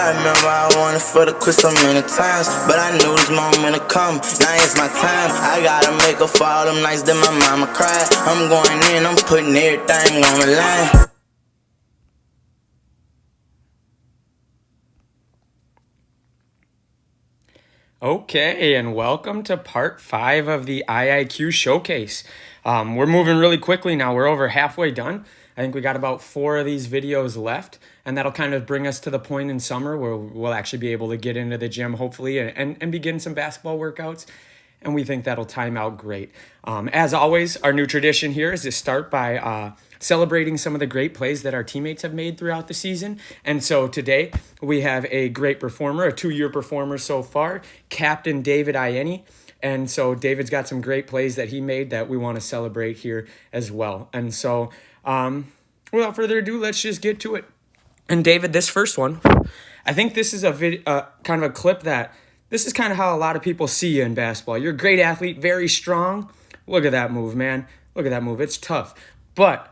I remember I wanted for the quit so many times, but I knew this moment would come. Now it's my time. I gotta make up for all them nights that my mama cried. I'm going in, I'm putting everything on the line. Okay, and welcome to part 5 of the IIQ showcase. We're moving really quickly now. We're over halfway done. I think we got about 4 of these videos left, and that'll kind of bring us to the point in summer where we'll actually be able to get into the gym, hopefully, and begin some basketball workouts. And we think that'll time out great. As always, our new tradition here is to start by celebrating some of the great plays that our teammates have made throughout the season. And so today we have a great performer, a 2-year performer so far, Captain David Ieni. And so David's got some great plays that he made that we want to celebrate here as well. And so without further ado, let's just get to it. And David, this first one, I think this is a kind of a clip that this is kind of how a lot of people see you in basketball. You're a great athlete, very strong. Look at that move, man. Look at that move. It's tough. But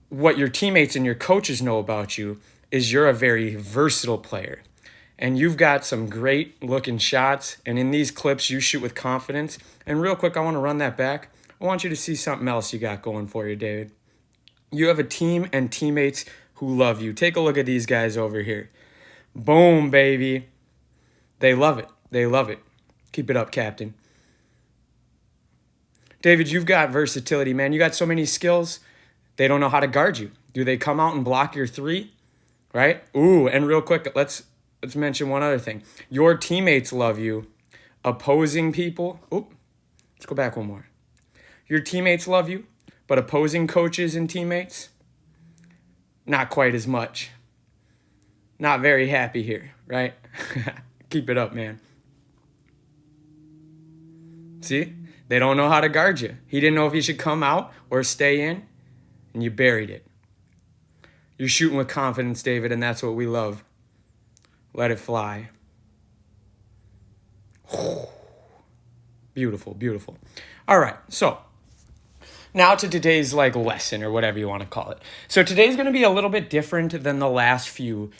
what your teammates and your coaches know about you is you're a very versatile player. And you've got some great looking shots. And in these clips, you shoot with confidence. And real quick, I want to run that back. I want you to see something else you got going for you, David. You have a team and teammates who love you. Take a look at these guys over here. Boom, baby. They love it. They love it. Keep it up, Captain. David, you've got versatility, man. You got so many skills. They don't know how to guard you. Do they come out and block your three? Right? Ooh, and real quick, let's mention one other thing. Your teammates love you. Opposing people. Let's go back one more. Your teammates love you, but opposing coaches and teammates, not quite as much. Not very happy here, right? Keep it up, man. See? They don't know how to guard you. He didn't know if he should come out or stay in, and you buried it. You're shooting with confidence, David, and that's what we love. Let it fly. Beautiful, beautiful. All right, so now to today's lesson or whatever you want to call it. So today's going to be a little bit different than the last few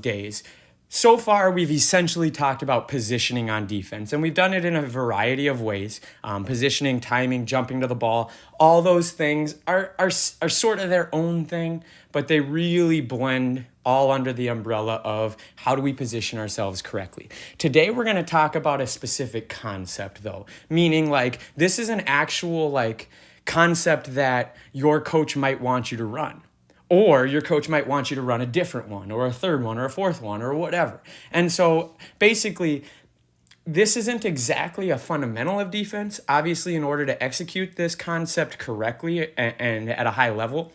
days. So far, we've essentially talked about positioning on defense, and we've done it in a variety of ways. Positioning, timing, jumping to the ball, all those things are sort of their own thing, but they really blend all under the umbrella of how do we position ourselves correctly. Today, we're going to talk about a specific concept, though, meaning this is an actual concept that your coach might want you to run. Or your coach might want you to run a different one or a third one or a fourth one or whatever. And so basically, this isn't exactly a fundamental of defense. Obviously, in order to execute this concept correctly and at a high level,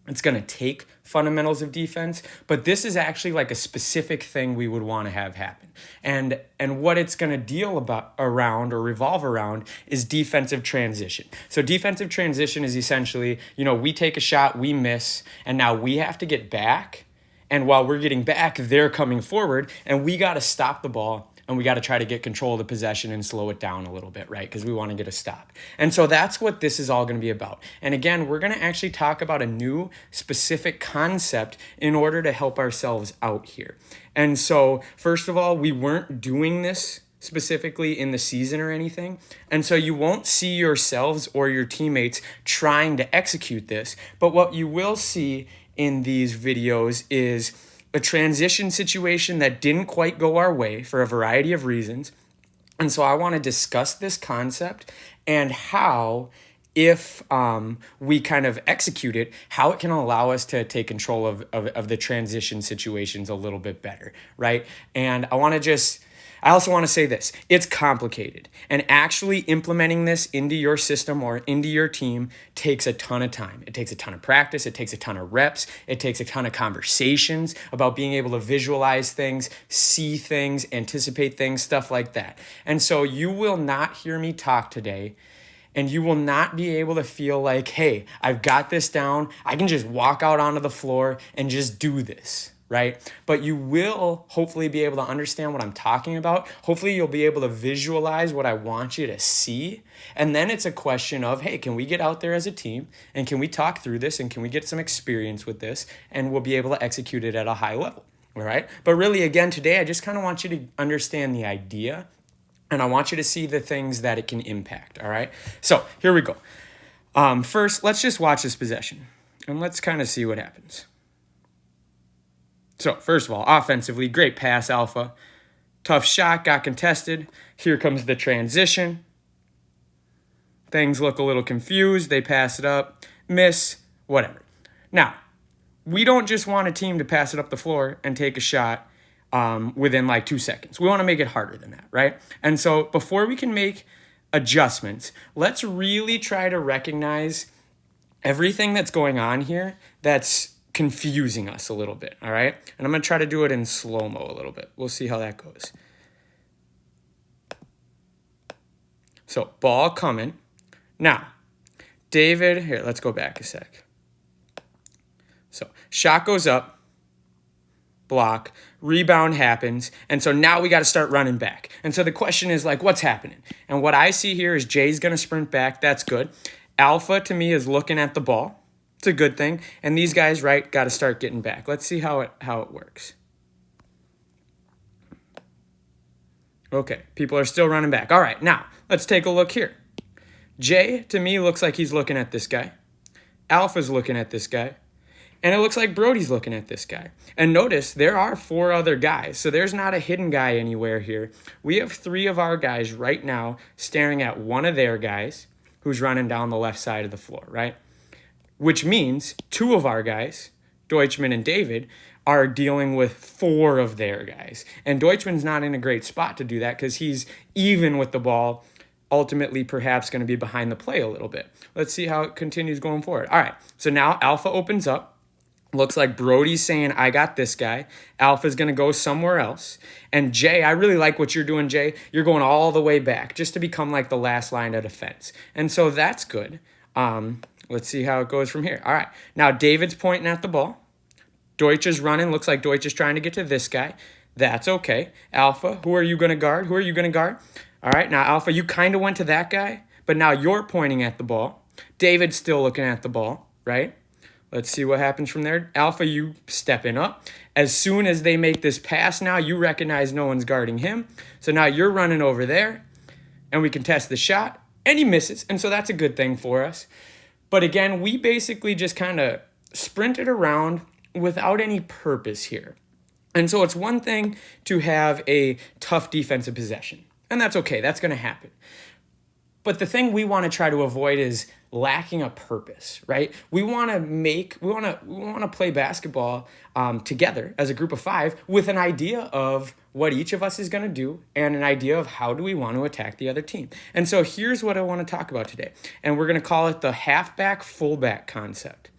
it's going to take fundamentals of defense, but this is actually a specific thing we would want to have happen. And what it's going to deal around or revolve around is defensive transition. So defensive transition is essentially, we take a shot, we miss, and now we have to get back. And while we're getting back, they're coming forward, and we got to stop the ball. And we got to try to get control of the possession and slow it down a little bit, right? Because we want to get a stop. And so that's what this is all going to be about. And again, we're going to actually talk about a new specific concept in order to help ourselves out here. And so, first of all, we weren't doing this specifically in the season or anything. And so you won't see yourselves or your teammates trying to execute this. But what you will see in these videos is a transition situation that didn't quite go our way for a variety of reasons. And so I want to discuss this concept and how, if we kind of execute it, how it can allow us to take control of the transition situations a little bit better, right? And I also want to say this, it's complicated, and actually implementing this into your system or into your team takes a ton of time. It takes a ton of practice. It takes a ton of reps. It takes a ton of conversations about being able to visualize things, see things, anticipate things, stuff like that. And so you will not hear me talk today, and you will not be able to feel like, hey, I've got this down. I can just walk out onto the floor and just do this. Right? But you will hopefully be able to understand what I'm talking about. Hopefully you'll be able to visualize what I want you to see. And then it's a question of, hey, can we get out there as a team and can we talk through this and can we get some experience with this and we'll be able to execute it at a high level, All right. But really, again, today, I just kind of want you to understand the idea, and I want you to see the things that it can impact. All right. So here we go. First, let's just watch this possession, and let's kind of see what happens. So first of all, offensively, great pass, Alpha. Tough shot, got contested. Here comes the transition. Things look a little confused. They pass it up, miss, whatever. Now, we don't just want a team to pass it up the floor and take a shot within like 2 seconds. We want to make it harder than that, right? And so before we can make adjustments, let's really try to recognize everything that's going on here that's confusing us a little bit, all right? And I'm going to try to do it in slow-mo a little bit. We'll see how that goes. So, ball coming. Now, David, here, let's go back a sec. So, shot goes up, block, rebound happens, and so now we got to start running back. And so the question is, like, what's happening? And what I see here is Jay's going to sprint back. That's good. Alpha, to me, is looking at the ball. It's a good thing. And these guys, right, got to start getting back. Let's see how it works. Okay, people are still running back. All right, now, let's take a look here. Jay, to me, looks like he's looking at this guy. Alpha's looking at this guy. And it looks like Brody's looking at this guy. And notice, there are 4 other guys. So there's not a hidden guy anywhere here. We have 3 of our guys right now staring at one of their guys who's running down the left side of the floor, right? Which means 2 of our guys, Deutschman and David, are dealing with 4 of their guys. And Deutschman's not in a great spot to do that because he's even with the ball, ultimately perhaps going to be behind the play a little bit. Let's see how it continues going forward. All right, so now Alpha opens up. Looks like Brody's saying, I got this guy. Alpha's going to go somewhere else. And Jay, I really like what you're doing, Jay. You're going all the way back just to become like the last line of defense. And so that's good. Let's see how it goes from here. All right. Now, David's pointing at the ball. Deutsch is running. Looks like Deutsch is trying to get to this guy. That's okay. Alpha, who are you going to guard? Who are you going to guard? All right. Now, Alpha, you kind of went to that guy, but now you're pointing at the ball. David's still looking at the ball, right? Let's see what happens from there. Alpha, you stepping up. As soon as they make this pass now, you recognize no one's guarding him. So now you're running over there, and we can test the shot, and he misses. And so that's a good thing for us. But again, we basically just kind of sprinted around without any purpose here. And so it's one thing to have a tough defensive possession, and that's okay. That's going to happen. But the thing we want to try to avoid is lacking a purpose, right? We want to play basketball together as a group of 5 with an idea of what each of us is going to do and an idea of how do we want to attack the other team. And so here's what I want to talk about today. And we're going to call it the halfback fullback concept.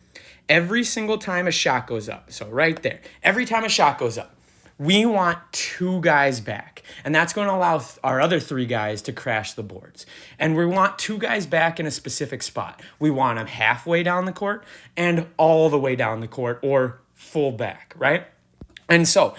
Every single time a shot goes up, so right there, every time a shot goes up, we want 2 guys back, and that's going to allow our other 3 guys to crash the boards. And we want 2 guys back in a specific spot. We want them halfway down the court and all the way down the court or full back, right? And so,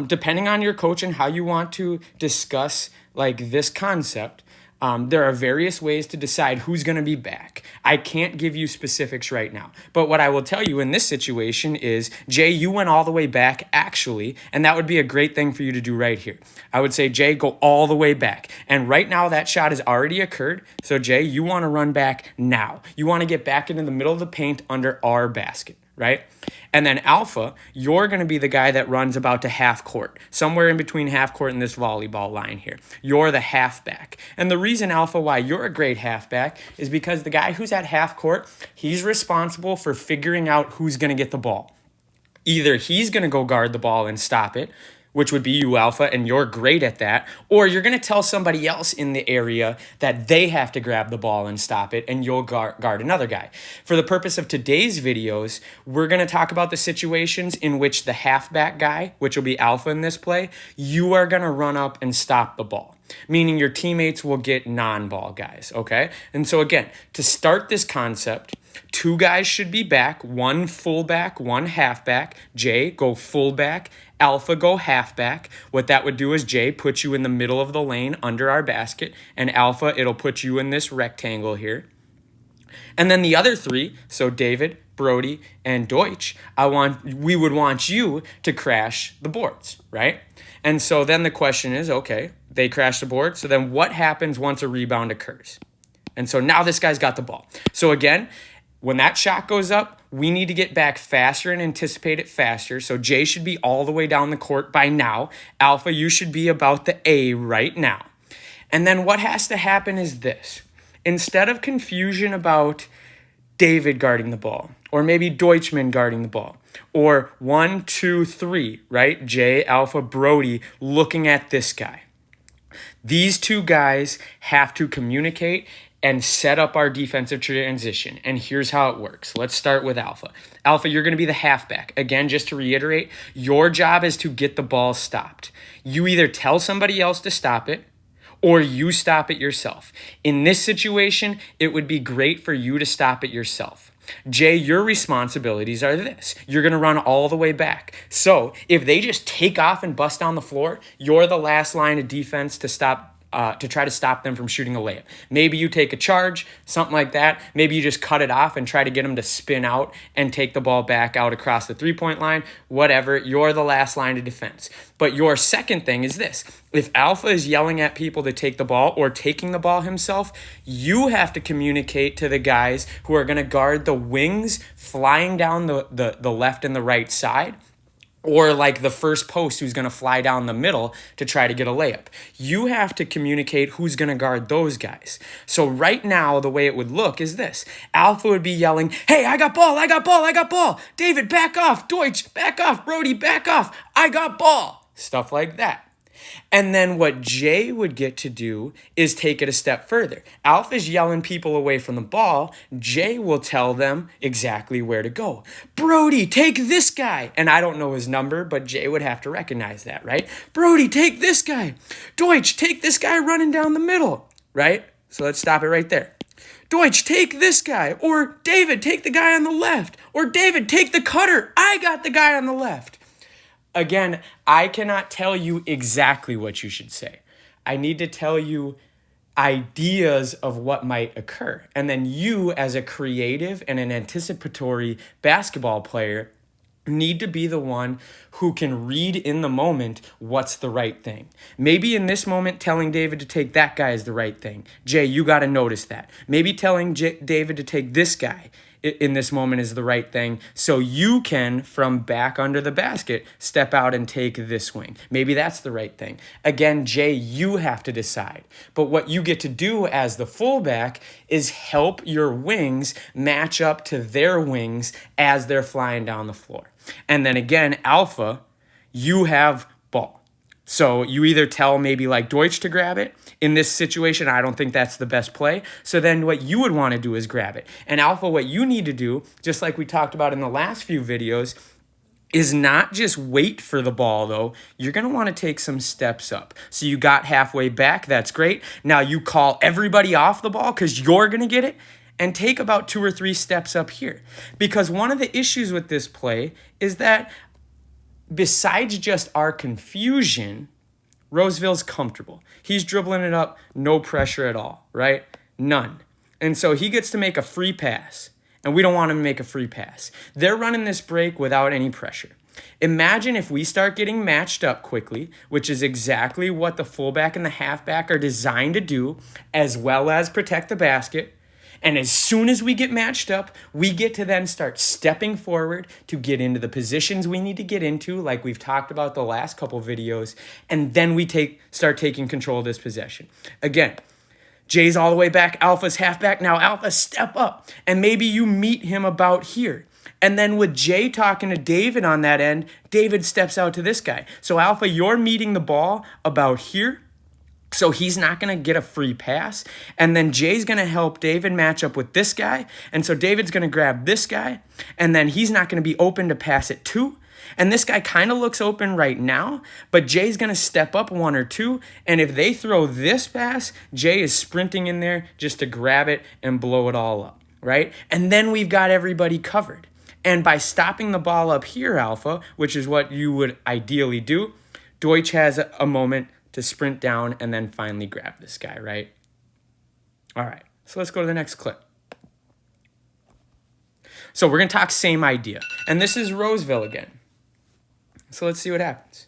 depending on your coach and how you want to discuss like this concept, there are various ways to decide who's going to be back. I can't give you specifics right now. But what I will tell you in this situation is, Jay, you went all the way back, actually, and that would be a great thing for you to do right here. I would say, Jay, go all the way back. And right now, that shot has already occurred. So, Jay, you want to run back now. You want to get back into the middle of the paint under our basket, right? And then Alpha, you're going to be the guy that runs about to half court, somewhere in between half court and this volleyball line here. You're the halfback. And the reason, Alpha, why you're a great halfback is because the guy who's at half court, he's responsible for figuring out who's going to get the ball. Either he's going to go guard the ball and stop it, which would be you, Alpha, and you're great at that, or you're going to tell somebody else in the area that they have to grab the ball and stop it, and you'll guard another guy. For the purpose of today's videos, we're going to talk about the situations in which the halfback guy, which will be Alpha in this play, you are going to run up and stop the ball, meaning your teammates will get non-ball guys, okay? And so again, to start this concept, 2 guys should be back, 1 fullback, 1 halfback. Jay, go fullback. Alpha, go halfback. What that would do is Jay put you in the middle of the lane under our basket, and Alpha, it'll put you in this rectangle here. And then the other 3, so David, Brody, and Deutsch, we would want you to crash the boards, right? And so then the question is, okay, they crash the board. So then what happens once a rebound occurs? And so now this guy's got the ball. So again, when that shot goes up, we need to get back faster and anticipate it faster. So Jay should be all the way down the court by now. Alpha, you should be about the A right now. And then what has to happen is this. Instead of confusion about David guarding the ball, or maybe Deutschman guarding the ball, or 1, 2, 3, right? Jay, Alpha, Brody looking at this guy. These two guys have to communicate and set up our defensive transition. And here's how it works. Let's start with Alpha. Alpha, you're going to be the halfback. Again, just to reiterate, your job is to get the ball stopped. You either tell somebody else to stop it, or you stop it yourself. In this situation, it would be great for you to stop it yourself. Jay, your responsibilities are this. You're going to run all the way back. So if they just take off and bust down the floor, you're the last line of defense to try to stop them from shooting a layup. Maybe you take a charge, something like that. Maybe you just cut it off and try to get them to spin out and take the ball back out across the three-point line. Whatever, you're the last line of defense. But your second thing is this. If Alpha is yelling at people to take the ball or taking the ball himself, you have to communicate to the guys who are going to guard the wings flying down the left and the right side, or like the first post who's going to fly down the middle to try to get a layup. You have to communicate who's going to guard those guys. So right now, the way it would look is this. Alpha would be yelling, hey, I got ball, I got ball, I got ball. David, back off. Deutsch, back off. Brody, back off. I got ball. Stuff like that. And then what Jay would get to do is take it a step further. Alpha's yelling people away from the ball. Jay will tell them exactly where to go. Brody, take this guy. And I don't know his number, but Jay would have to recognize that, right? Brody, take this guy. Deutsch, take this guy running down the middle, right? So let's stop it right there. Deutsch, take this guy. Or David, take the guy on the left. Or David, take the cutter. I got the guy on the left. Again, I cannot tell you exactly what you should say. I need to tell you ideas of what might occur. And then you, as a creative and an anticipatory basketball player, need to be the one who can read in the moment what's the right thing. Maybe in this moment, telling David to take that guy is the right thing. Jay, you got to notice that. Maybe telling David to take this guy in this moment is the right thing, so you can, from back under the basket, step out and take this wing. Maybe that's the right thing. Again, Jay, you have to decide. But what you get to do as the fullback is help your wings match up to their wings as they're flying down the floor. And then again, Alpha, you have ball. So you either tell maybe like Deutsch to grab it. In this situation, I don't think that's the best play. So then what you would want to do is grab it. And Alpha, what you need to do, just like we talked about in the last few videos, is not just wait for the ball, though. You're going to want to take some steps up. So you got halfway back. That's great. Now you call everybody off the ball because you're going to get it, and take about 2 or 3 steps up here. Because one of the issues with this play is that besides just our confusion, Roseville's comfortable. He's dribbling it up, no pressure at all, right? None. And so he gets to make a free pass, and we don't want him to make a free pass. They're running this break without any pressure. Imagine if we start getting matched up quickly, which is exactly what the fullback and the halfback are designed to do, as well as protect the basket. And as soon as we get matched up, we get to then start stepping forward to get into the positions we need to get into, like we've talked about the last couple videos, and then we start taking control of this possession. Again, Jay's all the way back, Alpha's halfback. Now Alpha, step up, and maybe you meet him about here. And then with Jay talking to David on that end, David steps out to this guy. So Alpha, you're meeting the ball about here. So he's not going to get a free pass. And then Jay's going to help David match up with this guy. And so David's going to grab this guy. And then he's not going to be open to pass it to. And this guy kind of looks open right now. But Jay's going to step up 1 or 2. And if they throw this pass, Jay is sprinting in there just to grab it and blow it all up, right? And then we've got everybody covered. And by stopping the ball up here, Alpha, which is what you would ideally do, Deutsch has a moment to sprint down and then finally grab this guy, right? All right, so let's go to the next clip. So we're going to talk same idea. And this is Roseville again. So let's see what happens.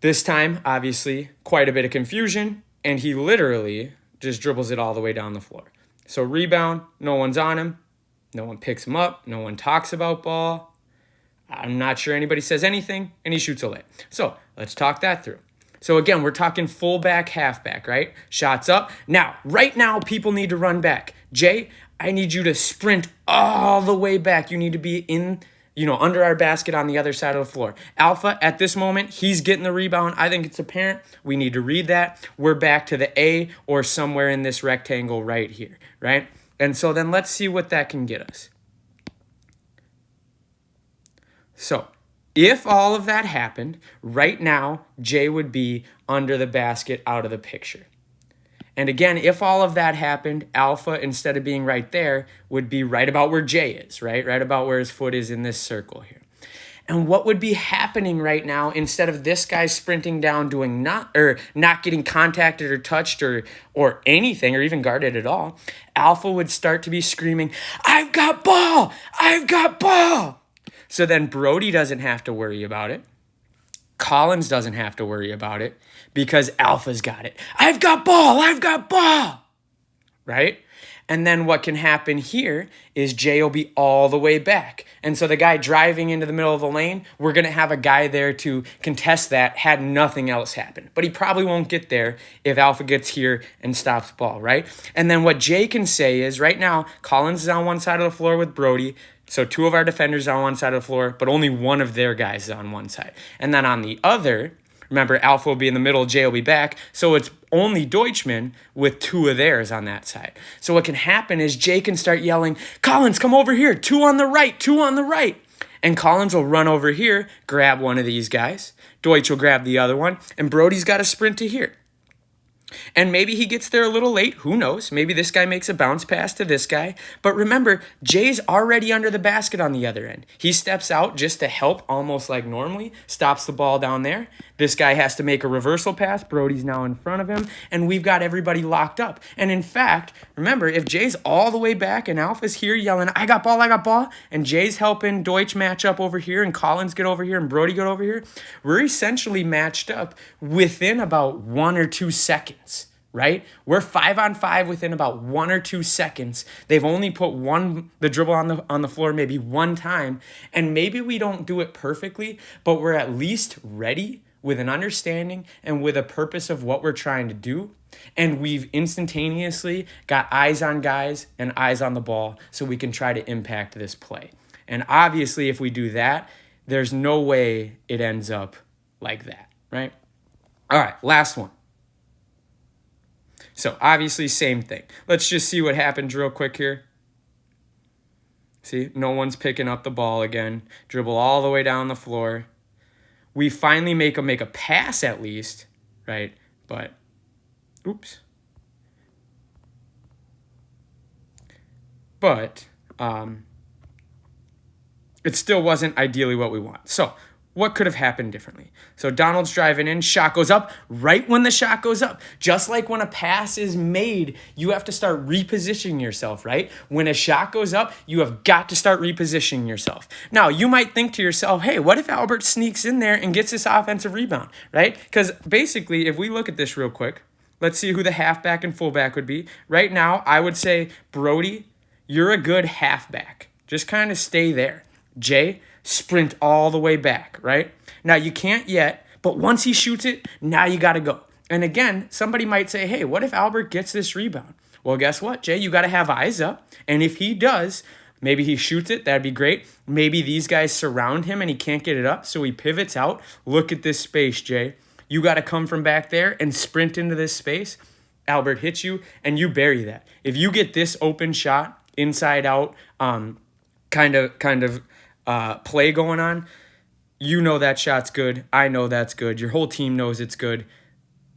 This time, obviously, quite a bit of confusion, and he literally just dribbles it all the way down the floor. So rebound, no one's on him. No one picks him up. No one talks about ball. I'm not sure anybody says anything, and he shoots a lay. So let's talk that through. So again, we're talking fullback, halfback, right? Shots up. Now, right now, people need to run back. Jay, I need you to sprint all the way back. You need to be in, under our basket on the other side of the floor. Alpha, at this moment, he's getting the rebound. I think it's apparent. We need to read that. We're back to the A or somewhere in this rectangle right here, right? And so then let's see what that can get us. So if all of that happened, right now, Jay would be under the basket, out of the picture. And again, if all of that happened, Alpha, instead of being right there, would be right about where Jay is, right? Right about where his foot is in this circle here. And what would be happening right now, instead of this guy sprinting down, doing not getting contacted or touched or anything, or even guarded at all, Alpha would start to be screaming, "I've got ball! I've got ball!" So then Brody doesn't have to worry about it. Collins doesn't have to worry about it because Alpha's got it. "I've got ball! I've got ball!" Right? And then what can happen here is Jay will be all the way back. And so the guy driving into the middle of the lane, we're going to have a guy there to contest that had nothing else happen. But he probably won't get there if Alpha gets here and stops the ball, right? And then what Jay can say is, right now, Collins is on one side of the floor with Brody. So two of our defenders are on one side of the floor, but only one of their guys is on one side. And then on the other, remember, Alpha will be in the middle, Jay will be back. So it's only Deutschman with two of theirs on that side. So what can happen is Jay can start yelling, "Collins, come over here. Two on the right, two on the right." And Collins will run over here, grab one of these guys. Deutsch will grab the other one. And Brody's got to sprint to here. And maybe he gets there a little late. Who knows? Maybe this guy makes a bounce pass to this guy. But remember, Jay's already under the basket on the other end. He steps out just to help, almost like normally, stops the ball down there. This guy has to make a reversal pass. Brody's now in front of him, and we've got everybody locked up. And in fact, remember, if Jay's all the way back and Alpha's here yelling, "I got ball," and Jay's helping Deutsch match up over here and Collins get over here and Brody get over here, we're essentially matched up within about 1 or 2 seconds. Right? We're 5-on-5 within about 1 or 2 seconds. They've only put the dribble on the floor maybe one time, and maybe we don't do it perfectly, but we're at least ready with an understanding and with a purpose of what we're trying to do. And we've instantaneously got eyes on guys and eyes on the ball so we can try to impact this play. And obviously, if we do that, there's no way it ends up like that, right? All right, last one. So obviously, same thing. Let's just see what happens real quick here. See, no one's picking up the ball again. Dribble all the way down the floor. We finally make a pass at least, right? But, oops. But it still wasn't ideally what we want. So what could have happened differently? So Donald's driving in, shot goes up. Right when the shot goes up, just like when a pass is made, you have to start repositioning yourself, right? When a shot goes up, you have got to start repositioning yourself. Now, you might think to yourself, hey, what if Albert sneaks in there and gets this offensive rebound, right? Because basically, if we look at this real quick, let's see who the halfback and fullback would be. Right now, I would say, Brody, you're a good halfback. Just kind of stay there. Jay, sprint all the way back, right? Now, you can't yet, but once he shoots it, now you got to go. And again, somebody might say, hey, what if Albert gets this rebound? Well, guess what, Jay? You got to have eyes up. And if he does, maybe he shoots it. That'd be great. Maybe these guys surround him and he can't get it up, so he pivots out. Look at this space, Jay. You got to come from back there and sprint into this space. Albert hits you, and you bury that. If you get this open shot, inside out, kind of play going on, you know that shot's good. I know that's good. Your whole team knows it's good.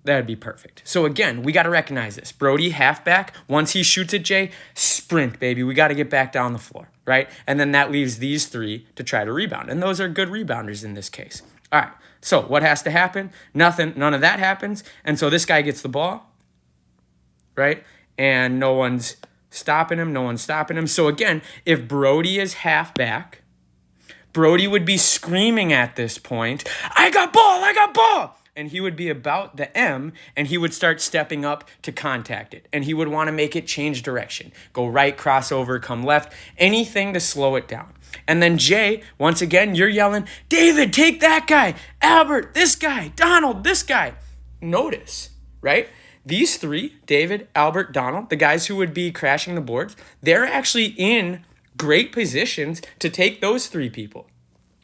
That'd be perfect. So again, we got to recognize this. Brody, halfback, once he shoots it, Jay, sprint, baby. We got to get back down the floor, right? And then that leaves these three to try to rebound. And those are good rebounders in this case. All right, so what has to happen? Nothing, none of that happens. And so this guy gets the ball, right? And no one's stopping him. No one's stopping him. So again, if Brody is halfback, Brody would be screaming at this point, I got ball, I got ball. And he would be about the M, and he would start stepping up to contact it. And he would want to make it change direction. Go right, crossover, come left, anything to slow it down. And then Jay, once again, you're yelling, David, take that guy. Albert, this guy. Donald, this guy. Notice, right? These three, David, Albert, Donald, the guys who would be crashing the boards, they're actually in great positions to take those three people.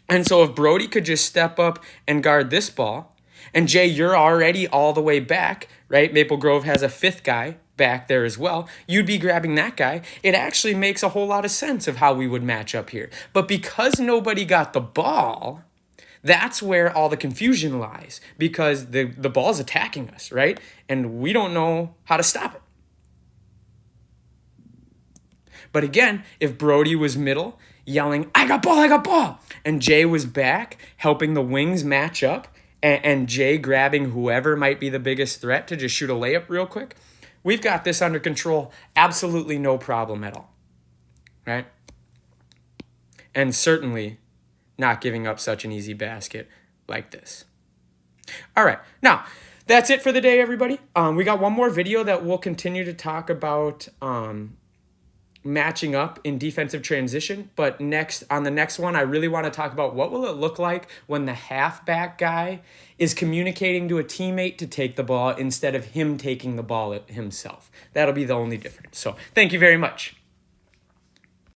And so if Brody could just step up and guard this ball, and Jay, you're already all the way back, right? Maple Grove has a fifth guy back there as well. You'd be grabbing that guy. It actually makes a whole lot of sense of how we would match up here. But because nobody got the ball, that's where all the confusion lies, because the ball's attacking us, right? And we don't know how to stop it. But again, if Brody was middle, yelling, I got ball, and Jay was back, helping the wings match up, and Jay grabbing whoever might be the biggest threat to just shoot a layup real quick, we've got this under control. Absolutely no problem at all, right? And certainly not giving up such an easy basket like this. All right, now, that's it for the day, everybody. We got one more video that we'll continue to talk about matching up in defensive transition, but on the next one, I really want to talk about what will it look like when the halfback guy is communicating to a teammate to take the ball instead of him taking the ball himself. That'll be the only difference. So thank you very much.